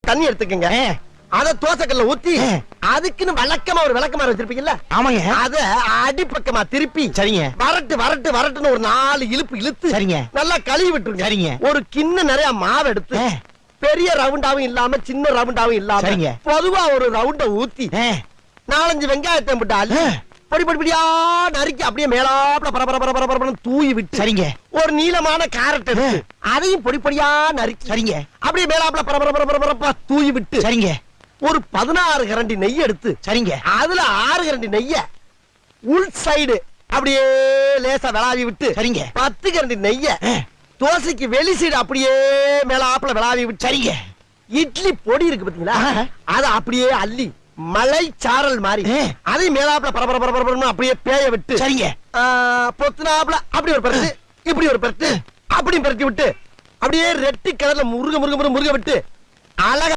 தண்ணி எடுத்துக்கங்க. அத தோசைக்கல்ல ஊத்தி அதுக்குன்னு வழக்கமா ஒரு விளக்கமாறு வச்சிருப்பீங்கல்ல? ஆமாங்க. அத அடிப்பக்கமா திருப்பி சரிங்க. வரட்டுன்னு ஒரு 4 இழுப்பு இழுத்து சரிங்க. நல்லா கழுவி விட்டுருங்க. சரிங்க. ஒரு கிண்ண நிறைய மாவு எடுத்து பெரிய ரவுண்டாவும் இல்லாம சின்ன ரவுண்டாவும் இல்லாம சரிங்க. பொதுவா ஒரு ரவுண்ட ஊத்தி 4-5 வெங்காயத்தை போட்டு அள்ளி பொடியா நறுக்கி அப்படியே மேலாப்ல பரபரன்னு தூவி விட்டு சரிங்க. ஒரு நீளமான கேரட் எடுத்து அதையும் பொடியா நறுக்கி சரிங்க. அப்படியே மேலாப்ல பரபரப்பா தூவி விட்டு சரிங்க. ஒரு 16 கரண்டி நெய் எடுத்து சரிங்க. அதுல 6 கரண்டி நெய்ய உள் சைடு அப்படியே லேசா விளாவி விட்டு சரிங்க. 10 கரண்டி நெய்ய தோசைக்கு வெளி சைடு அப்படியே மேலாப்ல விளாவி விட்டு சரிங்க. இட்லி பொடி இருக்கு பாத்தீங்களா? அத அப்படியே அள்ளி மலை சாரல் மாதிரி அதை மேலாப்ல பரபரன்னு அப்படியே பேய விட்டு சரிங்க. பொத்துனாப்ல அப்படி ஒரு பரட்டு இப்படி ஒரு பரட்டு அப்படி பரட்டி விட்டு அப்படியே ரெட்டி கலர்ல முருக விட்டு அழகா